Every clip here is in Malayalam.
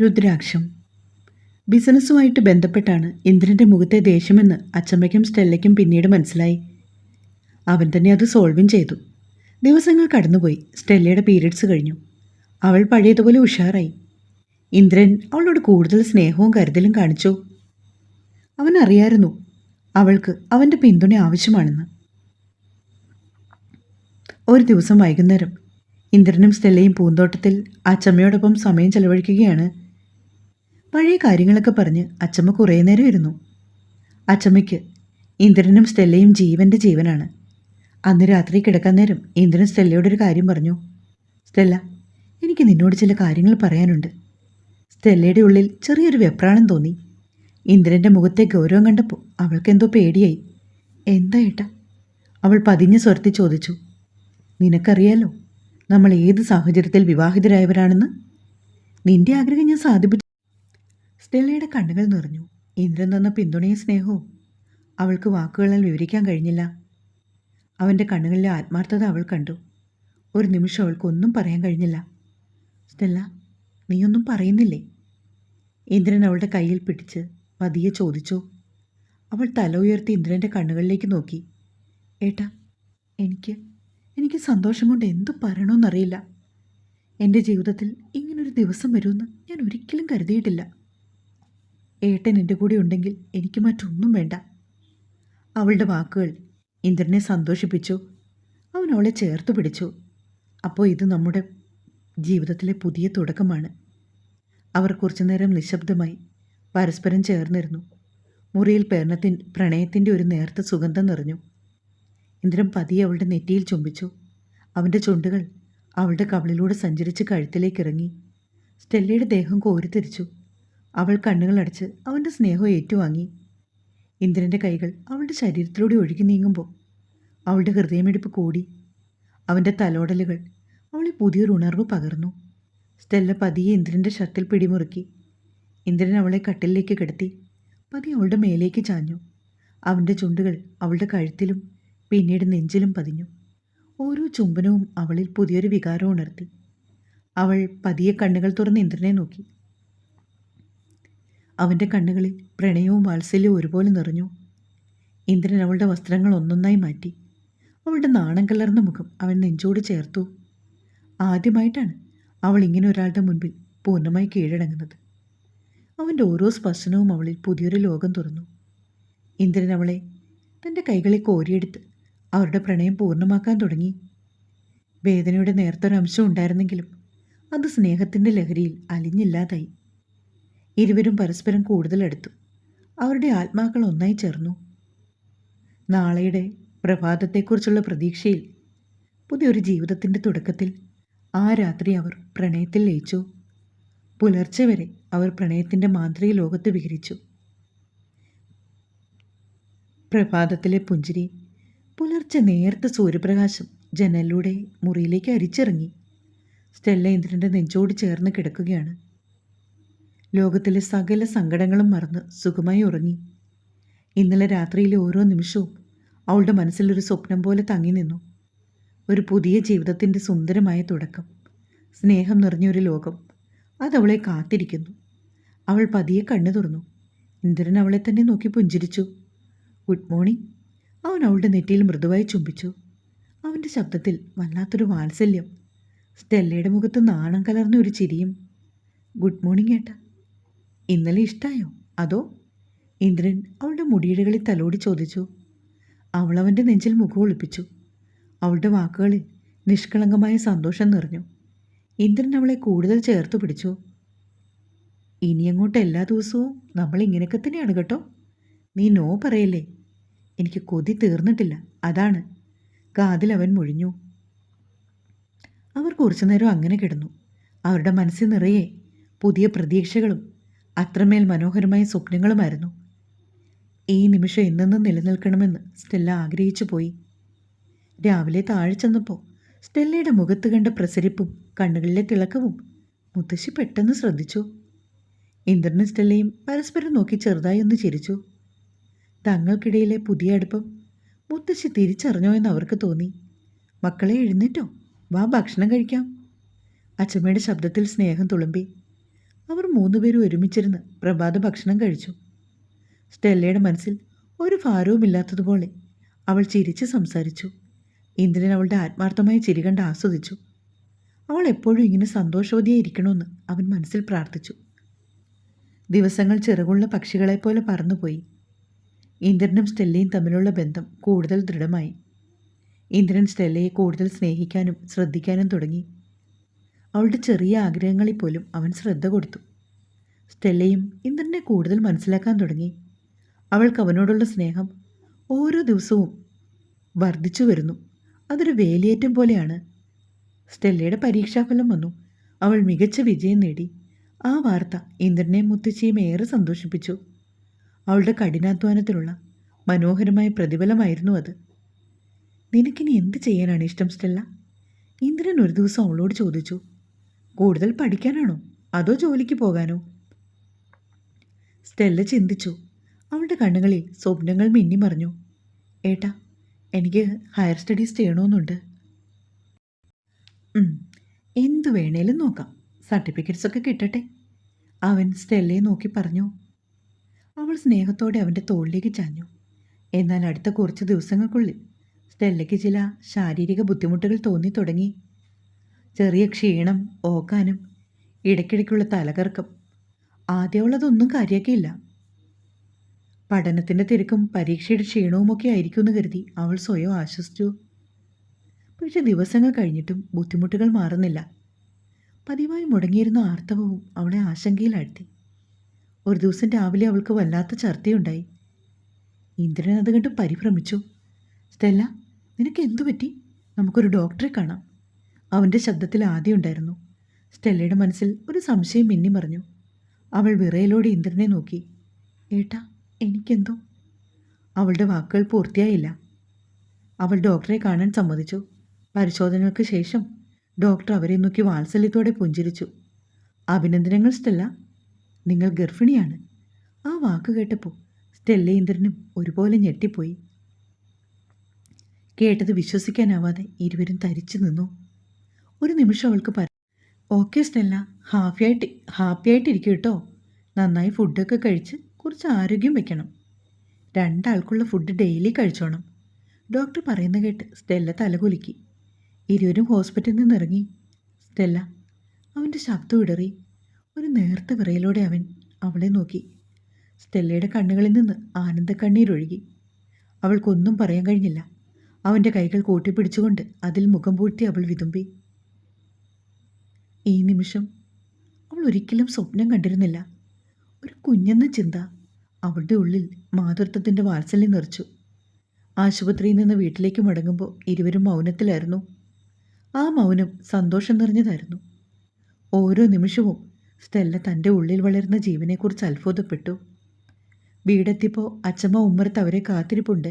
രുദ്രാക്ഷം. ബിസിനസ്സുമായിട്ട് ബന്ധപ്പെട്ടാണ് ഇന്ദ്രൻ്റെ മുഖത്തെ ദേഷ്യമെന്ന് അച്ചമ്മയ്ക്കും സ്റ്റെല്ലയ്ക്കും പിന്നീട് മനസ്സിലായി. അവൻ തന്നെ അത് സോൾവും ചെയ്തു. ദിവസങ്ങൾ കടന്നുപോയി. സ്റ്റെല്ലയുടെ പീരിയഡ്സ് കഴിഞ്ഞു. അവൾ പഴയതുപോലെ ഉഷാറായി. ഇന്ദ്രൻ അവളോട് കൂടുതൽ സ്നേഹവും കരുതലും കാണിച്ചു. അവൻ അറിയായിരുന്നു അവൾക്ക് അവൻ്റെ പിന്തുണ ആവശ്യമാണെന്ന്. ഒരു ദിവസം വൈകുന്നേരം ഇന്ദ്രനും സ്റ്റെല്ലയും പൂന്തോട്ടത്തിൽ അച്ചമ്മയോടൊപ്പം സമയം ചെലവഴിക്കുകയാണ്. പഴയ കാര്യങ്ങളൊക്കെ പറഞ്ഞ് അച്ചമ്മ കുറേ നേരം ഇരുന്നു. അച്ചമ്മയ്ക്ക് ഇന്ദ്രനും സ്റ്റെല്ലയും ജീവൻ്റെ ജീവനാണ്. അന്ന് രാത്രി കിടക്കാൻ നേരം ഇന്ദ്രൻ സ്റ്റെല്ലയോടൊരു കാര്യം പറഞ്ഞു. സ്റ്റെല്ല, എനിക്ക് നിന്നോട് ചില കാര്യങ്ങൾ പറയാനുണ്ട്. സ്റ്റെല്ലയുടെ ഉള്ളിൽ ചെറിയൊരു വെപ്രാളം തോന്നി. ഇന്ദ്രൻ്റെ മുഖത്തെ ഗൗരവം കണ്ടപ്പോൾ അവൾക്കെന്തോ പേടിയായി. എന്താ ഏട്ടാ? അവൾ പതിഞ്ഞ സ്വരത്തിൽ ചോദിച്ചു. നിനക്കറിയാലോ നമ്മൾ ഏത് സാഹചര്യത്തിൽ വിവാഹിതരായവരാണെന്ന്. നിന്റെ ആഗ്രഹം ഞാൻ സാധിപ്പിച്ചു. സ്റ്റെല്ലയുടെ കണ്ണുകൾ നിറഞ്ഞു. ഇന്ദ്രൻ തന്ന പിന്തുണയും സ്നേഹവും അവൾക്ക് വാക്കുകളാൽ വിവരിക്കാൻ കഴിഞ്ഞില്ല. അവൻ്റെ കണ്ണുകളിലെ ആത്മാർത്ഥത അവൾ കണ്ടു. ഒരു നിമിഷം അവൾക്ക് ഒന്നും പറയാൻ കഴിഞ്ഞില്ല. സ്റ്റെല്ല, നീയൊന്നും പറയുന്നില്ലേ? ഇന്ദ്രൻ അവളുടെ കയ്യിൽ പിടിച്ച് പതിയെ ചോദിച്ചു. അവൾ തല ഉയർത്തി ഇന്ദ്രൻ്റെ കണ്ണുകളിലേക്ക് നോക്കി. ഏട്ടാ, എനിക്ക് സന്തോഷം കൊണ്ട് എന്തു പറയണമെന്നറിയില്ല. എൻ്റെ ജീവിതത്തിൽ ഇങ്ങനൊരു ദിവസം വരുമെന്ന് ഞാൻ ഒരിക്കലും കരുതിയിട്ടില്ല. ഏട്ടൻ എൻ്റെ കൂടെ ഉണ്ടെങ്കിൽ എനിക്ക് മറ്റൊന്നും വേണ്ട. അവളുടെ വാക്കുകൾ ഇന്ദ്രനെ സന്തോഷിപ്പിച്ചു. അവൻ അവളെ ചേർത്ത് പിടിച്ചു. അപ്പോൾ ഇത് നമ്മുടെ ജീവിതത്തിലെ പുതിയ തുടക്കമാണ്. അവർ കുറച്ചു നേരം നിശബ്ദമായി പരസ്പരം ചേർന്നിരുന്നു. മുറിയിൽ പ്രണയത്തിൻ്റെ ഒരു നേർത്ത സുഗന്ധം നിറഞ്ഞു. ഇന്ദ്രൻ പതിയെ അവളുടെ നെറ്റിയിൽ ചുംബിച്ചു. അവൻ്റെ ചുണ്ടുകൾ അവളുടെ കവിളിലൂടെ സഞ്ചരിച്ച് കഴുത്തിലേക്ക് ഇറങ്ങി. സ്റ്റെല്ലയുടെ ദേഹം കോരിത്തിരിച്ചു. അവൾ കണ്ണുകളടച്ച് അവൻ്റെ സ്നേഹം ഏറ്റുവാങ്ങി. ഇന്ദ്രൻ്റെ കൈകൾ അവളുടെ ശരീരത്തിലൂടെ ഒഴുകി നീങ്ങുമ്പോൾ അവളുടെ ഹൃദയമിടിപ്പ് കൂടി. അവൻ്റെ തലോടലുകൾ അവളെ പുതിയൊരു ഉണർവ് പകർന്നു. സ്റ്റെല്ല പതിയെ ഇന്ദ്രൻ്റെ ഷർട്ടിൽ പിടിമുറുക്കി. ഇന്ദ്രൻ അവളെ കട്ടിലേക്ക് കിടത്തി പതിയെ അവളുടെ മേലേക്ക് ചാഞ്ഞു. അവൻ്റെ ചുണ്ടുകൾ അവളുടെ കഴുത്തിലും പിന്നീട് നെഞ്ചിലും പതിഞ്ഞു. ഓരോ ചുംബനവും അവളിൽ പുതിയൊരു വികാരം ഉണർത്തി. അവൾ പതിയെ കണ്ണുകൾ തുറന്ന് ഇന്ദ്രനെ നോക്കി. അവൻ്റെ കണ്ണുകളിൽ പ്രണയവും വാത്സല്യവും ഒരുപോലെ നിറഞ്ഞു. ഇന്ദ്രൻ അവളുടെ വസ്ത്രങ്ങൾ ഒന്നൊന്നായി മാറ്റി. അവളുടെ നാണം കലർന്ന മുഖം അവൻ നെഞ്ചോട് ചേർത്തു. ആദ്യമായിട്ടാണ് അവൾ ഇങ്ങനെ ഒരാളുടെ മുൻപിൽ പൂർണ്ണമായി കീഴടങ്ങുന്നത്. അവൻ്റെ ഓരോ സ്പർശനവും അവളിൽ പുതിയൊരു ലോകം തുറന്നു. ഇന്ദ്രൻ അവളെ തൻ്റെ കൈകളെ കോരിയെടുത്ത് അവരുടെ പ്രണയം പൂർണ്ണമാക്കാൻ തുടങ്ങി. വേദനയുടെ നേർത്തൊരംശം ഉണ്ടായിരുന്നെങ്കിലും അത് സ്നേഹത്തിൻ്റെ ലഹരിയിൽ അലിഞ്ഞില്ലാതായി. ഇരുവരും പരസ്പരം കൂടുതൽ അടുത്തു. അവരുടെ ആത്മാക്കൾ ഒന്നായി ചേർന്നു. നാളെയുടെ പ്രഭാതത്തെക്കുറിച്ചുള്ള പ്രതീക്ഷയിൽ പുതിയൊരു ജീവിതത്തിൻ്റെ തുടക്കത്തിൽ ആ രാത്രി അവർ പ്രണയത്തിൽ ലയിച്ചു. പുലർച്ചെ വരെ അവർ പ്രണയത്തിൻ്റെ മാന്ത്രിക ലോകത്ത് വിഹരിച്ചു. പ്രഭാതത്തിലെ പുഞ്ചിരി, പുലർച്ചെ നേർത്ത സൂര്യപ്രകാശം ജനലിലൂടെ മുറിയിലേക്ക് അരിച്ചിറങ്ങി. സ്റ്റെല്ല ഇന്ദ്രൻ്റെ നെഞ്ചോട് ചേർന്ന് കിടക്കുകയാണ്. ലോകത്തിലെ സകല സങ്കടങ്ങളും മറന്ന് സുഖമായി ഉറങ്ങി. ഇന്നലെ രാത്രിയിലെ ഓരോ നിമിഷവും അവളുടെ മനസ്സിലൊരു സ്വപ്നം പോലെ തങ്ങി നിന്നു. ഒരു പുതിയ ജീവിതത്തിൻ്റെ സുന്ദരമായ തുടക്കം, സ്നേഹം നിറഞ്ഞൊരു ലോകം അതവളെ കാത്തിരിക്കുന്നു. അവൾ പതിയെ കണ്ണു തുറന്നു. ഇന്ദ്രൻ അവളെ തന്നെ നോക്കി പുഞ്ചിരിച്ചു. Good morning. അവൻ അവളുടെ നെറ്റിയിൽ മൃദുവായി ചുംബിച്ചു. അവൻ്റെ ശബ്ദത്തിൽ വല്ലാത്തൊരു വാത്സല്യം. സ്റ്റെല്ലയുടെ മുഖത്ത് നാണം കലർന്ന ഒരു ചിരിയും. ഗുഡ് മോർണിംഗ് ഏട്ടാ. ഇന്നലെ ഇഷ്ടായോ അതോ? ഇന്ദ്രൻ അവളുടെ മുടിയിഴകളിൽ തലോടി ചോദിച്ചു. അവൾ അവൻ്റെ നെഞ്ചിൽ മുഖം ഒളിപ്പിച്ചു. അവളുടെ വാക്കുകളിൽ നിഷ്കളങ്കമായ സന്തോഷം നിറഞ്ഞു. ഇന്ദ്രൻ അവളെ കൂടുതൽ ചേർത്ത് പിടിച്ചു. ഇനിയങ്ങോട്ട് എല്ലാ ദിവസവും നമ്മൾ ഇങ്ങനെയൊക്കെ തന്നെയാണ് കേട്ടോ. നീ നോ പറയല്ലേ. എനിക്ക് കൊതി തീർന്നിട്ടില്ല, അതാണ്. കാതിൽ അവൻ മൊഴിഞ്ഞു. അവർ കുറച്ചു നേരം അങ്ങനെ കിടന്നു. അവരുടെ മനസ്സിൽ നിറയെ പുതിയ പ്രതീക്ഷകളും അത്രമേൽ മനോഹരമായ സ്വപ്നങ്ങളുമായിരുന്നു. ഈ നിമിഷം എന്നെന്നും നിലനിൽക്കണമെന്ന് സ്റ്റെല്ല ആഗ്രഹിച്ചു പോയി. രാവിലെ താഴെ ചെന്നപ്പോൾ സ്റ്റെല്ലയുടെ മുഖത്ത് കണ്ട പ്രസരിപ്പും കണ്ണുകളിലെ തിളക്കവും മുത്തശ്ശി പെട്ടെന്ന് ശ്രദ്ധിച്ചു. ഇന്ദ്രനും സ്റ്റെല്ലയും പരസ്പരം നോക്കി ചെറുതായി ഒന്ന് ചിരിച്ചു. തങ്ങൾക്കിടയിലെ പുതിയ അടുപ്പം മുത്തശ്ശി തിരിച്ചറിഞ്ഞോ എന്ന് അവർക്ക് തോന്നി. മക്കളെ, എഴുന്നേറ്റോ, വാ ഭക്ഷണം കഴിക്കാം. അച്ചമ്മയുടെ ശബ്ദത്തിൽ സ്നേഹം തുളുമ്പി. അവർ മൂന്നുപേരും ഒരുമിച്ചിരുന്ന് പ്രഭാത ഭക്ഷണം കഴിച്ചു. സ്റ്റെല്ലയുടെ മനസ്സിൽ ഒരു ഭാരവുമില്ലാത്തതുപോലെ അവൾ ചിരിച്ച് സംസാരിച്ചു. ഇന്ദ്രൻ അവളുടെ ആത്മാർത്ഥമായ ചിരി കണ്ട് ആസ്വദിച്ചു. അവൾ എപ്പോഴും ഇങ്ങനെ സന്തോഷവതിയായിരിക്കണമെന്ന് അവൻ മനസ്സിൽ പ്രാർത്ഥിച്ചു. ദിവസങ്ങൾ ചിറകുള്ള പക്ഷികളെപ്പോലെ പറന്നുപോയി. ഇന്ദ്രനും സ്റ്റെല്ലയും തമ്മിലുള്ള ബന്ധം കൂടുതൽ ദൃഢമായി. ഇന്ദ്രൻ സ്റ്റെല്ലയെ കൂടുതൽ സ്നേഹിക്കാനും ശ്രദ്ധിക്കാനും തുടങ്ങി. അവളുടെ ചെറിയ ആഗ്രഹങ്ങളിൽ പോലും അവൻ ശ്രദ്ധ കൊടുത്തു. സ്റ്റെല്ലയും ഇന്ദ്രനെ കൂടുതൽ മനസ്സിലാക്കാൻ തുടങ്ങി. അവൾക്ക് അവനോടുള്ള സ്നേഹം ഓരോ ദിവസവും വർദ്ധിച്ചു വരുന്നു. അതൊരു വേലിയേറ്റം പോലെയാണ്. സ്റ്റെല്ലയുടെ പരീക്ഷാഫലം വന്നു. അവൾ മികച്ച വിജയം നേടി. ആ വാർത്ത ഇന്ദ്രനെയും മുത്തശ്ശിയും ഏറെ സന്തോഷിപ്പിച്ചു. അവളുടെ കഠിനാധ്വാനത്തിനുള്ള മനോഹരമായ പ്രതിഫലമായിരുന്നു അത്. നിനക്കിനി എന്ത് ചെയ്യാനാണ് ഇഷ്ടം സ്റ്റെല്ല? ഇന്ദ്രൻ ഒരു ദിവസം അവളോട് ചോദിച്ചു. കൂടുതൽ പഠിക്കാനാണോ അതോ ജോലിക്ക് പോകാനോ? സ്റ്റെല്ല ചിന്തിച്ചു. അവളുടെ കണ്ണുകളിൽ സ്വപ്നങ്ങൾ മിന്നിമറിഞ്ഞു. ഏട്ടാ, എനിക്ക് ഹയർ സ്റ്റഡീസ് ചെയ്യണമെന്നുണ്ട്. എന്തു വേണേലും നോക്കാം, സർട്ടിഫിക്കറ്റ്സൊക്കെ കിട്ടട്ടെ, അവൻ സ്റ്റെല്ലയെ നോക്കി പറഞ്ഞു. അവൾ സ്നേഹത്തോടെ അവൻ്റെ തോളിലേക്ക് ചാഞ്ഞു. എന്നാൽ അടുത്ത കുറച്ച് ദിവസങ്ങൾക്കുള്ളിൽ സ്റ്റെല്ലയ്ക്ക് ചില ശാരീരിക ബുദ്ധിമുട്ടുകൾ തോന്നി തുടങ്ങി. ചെറിയ ക്ഷീണം, ഓക്കാനം, ഇടയ്ക്കിടയ്ക്കുള്ള തലകറക്കം. ആദ്യം അവളതൊന്നും കാര്യമാക്കിയില്ല. പഠനത്തിൻ്റെ തിരക്കും പരീക്ഷയുടെ ക്ഷീണവുമൊക്കെ ആയിരിക്കുമെന്ന് കരുതി അവൾ സ്വയം ആശ്വസിച്ചു. പക്ഷെ ദിവസങ്ങൾ കഴിഞ്ഞിട്ടും ബുദ്ധിമുട്ടുകൾ മാറുന്നില്ല. പതിവായി മുടങ്ങിയിരുന്ന ആർത്തവവും അവളെ ആശങ്കയിലാഴ്ത്തി. ഒരു ദിവസം രാവിലെ അവൾക്ക് വല്ലാത്ത ഛർദ്ദിയുണ്ടായി. ഇന്ദ്രൻ അത് കണ്ട് പരിഭ്രമിച്ചു. സ്റ്റെല്ല, നിനക്ക് എന്തു പറ്റി? നമുക്കൊരു ഡോക്ടറെ കാണാം. അവൻ്റെ ശബ്ദത്തിൽ ആദ്യം ഉണ്ടായിരുന്നു. സ്റ്റെല്ലയുടെ മനസ്സിൽ ഒരു സംശയം മിന്നിമറിഞ്ഞു. അവൾ വിറയലോടെ ഇന്ദ്രനെ നോക്കി. ഏട്ടാ, എനിക്കെന്തോ. അവളുടെ വാക്കുകൾ പൂർത്തിയായില്ല. അവൾ ഡോക്ടറെ കാണാൻ സമ്മതിച്ചു. പരിശോധനകൾക്ക് ശേഷം ഡോക്ടർ അവരെ നോക്കി വാത്സല്യത്തോടെ പുഞ്ചിരിച്ചു. അഭിനന്ദനങ്ങൾ സ്റ്റെല്ല, നിങ്ങൾ ഗർഭിണിയാണ്. ആ വാക്ക് കേട്ടപ്പോൾ സ്റ്റെല്ല ഇന്ദ്രനും ഒരുപോലെ ഞെട്ടിപ്പോയി. കേട്ടത് വിശ്വസിക്കാനാവാതെ ഇരുവരും തരിച്ചു നിന്നു. ഒരു നിമിഷം അവൾക്ക് ഓക്കെ സ്റ്റെല്ല, ഹാപ്പിയായിട്ടിരിക്കും കേട്ടോ. നന്നായി ഫുഡൊക്കെ കഴിച്ച് കുറച്ച് ആരോഗ്യം വെക്കണം. രണ്ടാൾക്കുള്ള ഫുഡ് ഡെയിലി കഴിച്ചോണം. ഡോക്ടർ പറയുന്ന കേട്ട് സ്റ്റെല്ല തലകുലുക്കി. ഇരുവരും ഹോസ്പിറ്റലിൽ നിന്നിറങ്ങി. സ്റ്റെല്ല, അവൻ്റെ ശബ്ദം ഇടറി. ഒരു നേർത്ത വിറയലോടെ അവൻ അവളെ നോക്കി. സ്റ്റെല്ലയുടെ കണ്ണുകളിൽ നിന്ന് ആനന്ദക്കണ്ണീരൊഴുകി. അവൾക്കൊന്നും പറയാൻ കഴിഞ്ഞില്ല. അവൻ്റെ കൈകൾ കൂട്ടിപ്പിടിച്ചുകൊണ്ട് അതിൽ മുഖം പൂഴ്ത്തി അവൾ വിതുമ്പി. ഈ നിമിഷം അവൾ ഒരിക്കലും സ്വപ്നം കണ്ടിരുന്നില്ല. ഒരു കുഞ്ഞെന്ന ചിന്ത അവളുടെ ഉള്ളിൽ മാതൃത്വത്തിൻ്റെ വാത്സല്യം നിറച്ചു. ആശുപത്രിയിൽ നിന്ന് വീട്ടിലേക്ക് മടങ്ങുമ്പോൾ ഇരുവരും മൗനത്തിലായിരുന്നു. ആ മൗനം സന്തോഷം നിറഞ്ഞതായിരുന്നു. ഓരോ നിമിഷവും സ്റ്റെല്ല തൻ്റെ ഉള്ളിൽ വളരുന്ന ജീവനെക്കുറിച്ച് അത്ഭുതപ്പെട്ടു. വീടെത്തിയപ്പോൾ അച്ചമ്മ ഉമ്മറത്ത് അവരെ കാത്തിരിപ്പുണ്ട്.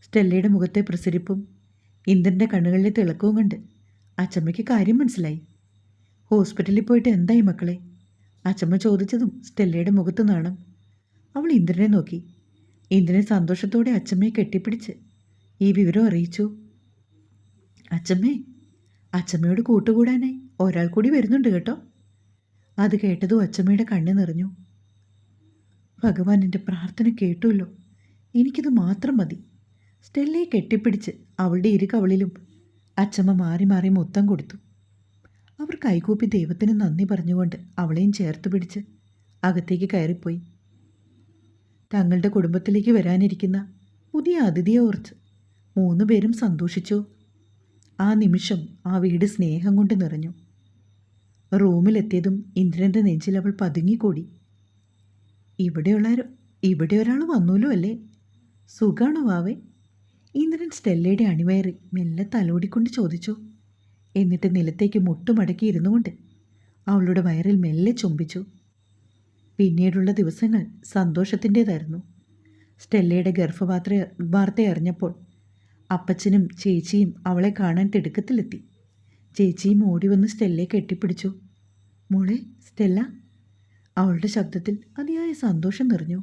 സ്റ്റെല്ലയുടെ മുഖത്തെ പ്രസരിപ്പും ഇന്ദ്രൻ്റെ കണ്ണുകളിലെ തിളക്കവും കണ്ട് അച്ചമ്മയ്ക്ക് കാര്യം മനസ്സിലായി. ഹോസ്പിറ്റലിൽ പോയിട്ട് എന്തായി മക്കളെ? അച്ചമ്മ ചോദിച്ചതും സ്റ്റെല്ലയുടെ മുഖത്ത് നാണം. അവൾ ഇന്ദ്രനെ നോക്കി. ഇന്ദ്രനെ സന്തോഷത്തോടെ അച്ചമ്മയെ കെട്ടിപ്പിടിച്ച് ഈ വിവരം അറിയിച്ചു. അച്ചമ്മേ, അച്ചമ്മയോട് കൂട്ടുകൂടാനായി ഒരാൾ കൂടി വരുന്നുണ്ട് കേട്ടോ. അത് കേട്ടതും അച്ചമ്മയുടെ കണ്ണ് നിറഞ്ഞു. ഭഗവാൻ എൻ്റെ പ്രാർത്ഥന കേട്ടുല്ലോ, എനിക്കിത് മാത്രം മതി. സ്റ്റെല്ലയെ കെട്ടിപ്പിടിച്ച് അവളുടെ ഇരു കവളിലും അച്ചമ്മ മാറി മാറി മുത്തം കൊടുത്തു. അവർ കൈകൂപ്പി ദൈവത്തിന് നന്ദി പറഞ്ഞുകൊണ്ട് അവളെയും ചേർത്ത് പിടിച്ച് അകത്തേക്ക് കയറിപ്പോയി. തങ്ങളുടെ കുടുംബത്തിലേക്ക് വരാനിരിക്കുന്ന പുതിയ അതിഥിയെ ഓർത്ത് 3 പേരും സന്തോഷിച്ചു. ആ നിമിഷം ആ വീട് സ്നേഹം കൊണ്ട് നിറഞ്ഞു. റൂമിലെത്തിയതും ഇന്ദ്രൻ്റെ നെഞ്ചിൽ അവൾ പതുങ്ങിക്കൂടി. ഇവിടെ ഒരാൾ വന്നൂലോ അല്ലേ? സുഖാണോ വാവേ? ഇന്ദ്രൻ സ്റ്റെല്ലയുടെ അണിവയറിൽ മെല്ലെ തലോടിക്കൊണ്ട് ചോദിച്ചു. എന്നിട്ട് നിലത്തേക്ക് മുട്ടുമടക്കി ഇരുന്നു കൊണ്ട് അവളുടെ വയറിൽ മെല്ലെ ചുംബിച്ചു. പിന്നീടുള്ള ദിവസങ്ങൾ സന്തോഷത്തിൻ്റേതായിരുന്നു. സ്റ്റെല്ലയുടെ വാർത്ത അറിഞ്ഞപ്പോൾ അപ്പച്ചനും ചേച്ചിയും അവളെ കാണാൻ തിടുക്കത്തിലെത്തി. ചേച്ചിയും ഓടി വന്ന് സ്റ്റെല്ലയെ കെട്ടിപ്പിടിച്ചു. മോളെ സ്റ്റെല്ല, അവളുടെ ശബ്ദത്തിൽ അതിയായ സന്തോഷം നിറഞ്ഞു.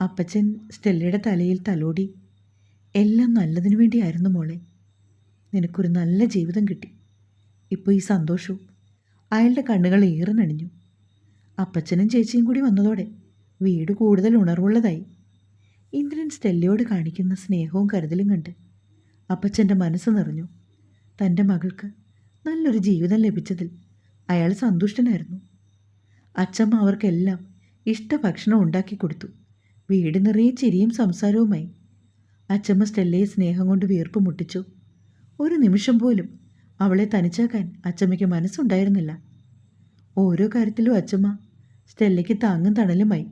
അപ്പച്ചൻ സ്റ്റെല്ലയുടെ തലയിൽ തലോടി. എല്ലാം നല്ലതിനു വേണ്ടിയായിരുന്നു മോളെ. നിനക്കൊരു നല്ല ജീവിതം കിട്ടി. ഇപ്പോൾ ഈ സന്തോഷവും. അയാളുടെ കണ്ണുകൾ ഏറെ നണിഞ്ഞു. അപ്പച്ചനും ചേച്ചിയും കൂടി വന്നതോടെ വീട് കൂടുതൽ ഉണർവുള്ളതായി. ഇന്ദ്രൻ സ്റ്റെല്ലയോട് കാണിക്കുന്ന സ്നേഹവും കരുതലും കണ്ട് അപ്പച്ചൻ്റെ മനസ്സ് നിറഞ്ഞു. തൻ്റെ മകൾക്ക് നല്ലൊരു ജീവിതം ലഭിച്ചതിൽ അയാൾ സന്തുഷ്ടനായിരുന്നു. അച്ചമ്മ അവർക്കെല്ലാം ഇഷ്ടഭക്ഷണം ഉണ്ടാക്കി കൊടുത്തു. വീട് നിറയെ ചിരിയും സംസാരവുമായി. അച്ചമ്മ സ്റ്റെല്ലയെ സ്നേഹം കൊണ്ട് വീർപ്പ് മുട്ടിച്ചു. ഒരു നിമിഷം പോലും അവളെ തനിച്ചാക്കാൻ അച്ചമ്മയ്ക്ക് മനസ്സുണ്ടായിരുന്നില്ല. ഓരോ കാര്യത്തിലും അച്ചമ്മ സ്റ്റെല്ലയ്ക്ക് താങ്ങും തണലുമായി.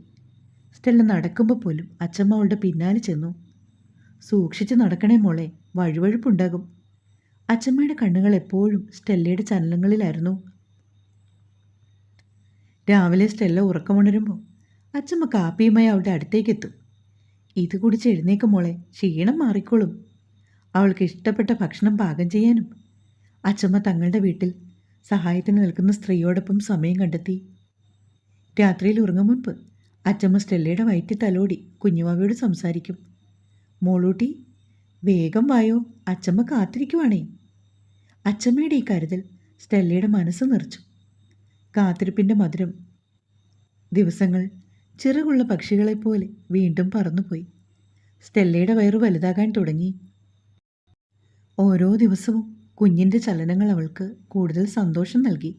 സ്റ്റെല്ല നടക്കുമ്പോൾ പോലും അച്ചമ്മ അവളുടെ പിന്നാലെ ചെന്നു. സൂക്ഷിച്ച് നടക്കണേ മോളെ, വഴുവഴുപ്പുണ്ടാകും. അച്ചമ്മയുടെ കണ്ണുകൾ എപ്പോഴും സ്റ്റെല്ലയുടെ ചലനങ്ങളിലായിരുന്നു. രാവിലെ സ്റ്റെല്ല ഉറക്കമുണരുമ്പോൾ അച്ചമ്മ കാപ്പിയുമായി അവളുടെ അടുത്തേക്കെത്തും. ഇത് കുടിച്ച് എഴുന്നേക്കും മോളെ, ക്ഷീണം മാറിക്കോളും. അവൾക്ക് ഇഷ്ടപ്പെട്ട ഭക്ഷണം പാകം ചെയ്യാനും അച്ചമ്മ തങ്ങളുടെ വീട്ടിൽ സഹായത്തിന് നിൽക്കുന്ന സ്ത്രീയോടൊപ്പം സമയം കണ്ടെത്തി. രാത്രിയിൽ ഉറങ്ങും മുൻപ് അച്ചമ്മ സ്റ്റെല്ലയുടെ വയറ്റിൽ തലോടി കുഞ്ഞുവാവയോട് സംസാരിക്കും. മോളൂട്ടി, വേഗം വായോ, അച്ചമ്മ കാത്തിരിക്കുവാണേ. അച്ചമ്മയുടെ ഈ കരുതൽ സ്റ്റെല്ലയുടെ മനസ്സ് നിറച്ചു. കാത്തിരിപ്പിൻ്റെ മധുരം. ദിവസങ്ങൾ ചിറകുള്ള പക്ഷികളെപ്പോലെ വീണ്ടും പറന്നുപോയി. സ്റ്റെല്ലയുടെ വയറ് വലുതാകാൻ തുടങ്ങി. ഓരോ ദിവസവും കുഞ്ഞിൻ്റെ ചലനങ്ങൾ അവൾക്ക് കൂടുതൽ സന്തോഷം നൽകി.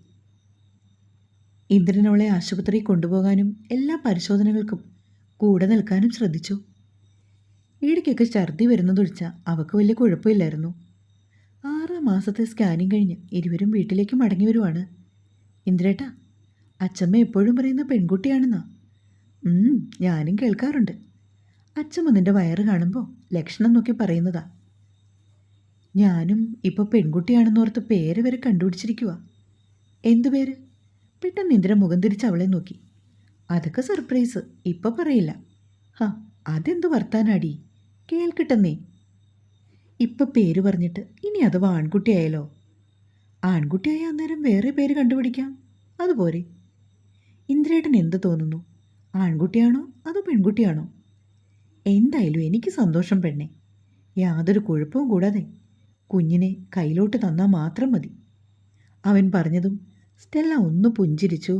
ഇന്ദ്രൻ അവളെ ആശുപത്രിയിൽ കൊണ്ടുപോകാനും എല്ലാ പരിശോധനകൾക്കും കൂടെ നിൽക്കാനും ശ്രദ്ധിച്ചു. ഇടയ്ക്കൊക്കെ ഛർദി വരുന്നതൊഴിച്ചാൽ അവൾക്ക് വലിയ കുഴപ്പമില്ലായിരുന്നു. 6 മാസത്തെ സ്കാനിങ് കഴിഞ്ഞ് ഇരുവരും വീട്ടിലേക്ക് മടങ്ങി വരുവാണ്. ഇന്ദ്രേട്ടാ, അച്ചമ്മ എപ്പോഴും പറയുന്ന പെൺകുട്ടിയാണെന്നാ. ഞാനും കേൾക്കാറുണ്ട്. അച്ചമ്മ നിൻ്റെ വയറ് കാണുമ്പോൾ ലക്ഷണം നോക്കി പറയുന്നതാ. ഞാനും ഇപ്പോൾ പെൺകുട്ടിയാണെന്നോർത്ത് പേര് വരെ കണ്ടുപിടിച്ചിരിക്കുക. എന്തു പേര്? പെട്ടെന്ന് ഇന്ദ്ര മുഖം തിരിച്ച് അവളെ നോക്കി. അതൊക്കെ സർപ്രൈസ്, ഇപ്പം പറയില്ല. അതെന്ത് വർത്താനാടി, കേൾക്കിട്ടെന്നേ. ഇപ്പം പേര് പറഞ്ഞിട്ട് ഇനി അഥവാ ആൺകുട്ടിയായാലോ? ആൺകുട്ടിയായ അന്നേരം വേറെ പേര് കണ്ടുപിടിക്കാം, അതുപോലെ. ഇന്ദ്രേട്ടൻ എന്ത് തോന്നുന്നു, ആൺകുട്ടിയാണോ അതോ പെൺകുട്ടിയാണോ? എന്തായാലും എനിക്ക് സന്തോഷം പെണ്ണെ. യാതൊരു കുഴപ്പവും കൂടാതെ കുഞ്ഞിനെ കയ്യിലോട്ട് തന്നാൽ മാത്രം മതി. അവൻ പറഞ്ഞതും സ്റ്റെല്ല ഒന്ന് പുഞ്ചിരിച്ചു.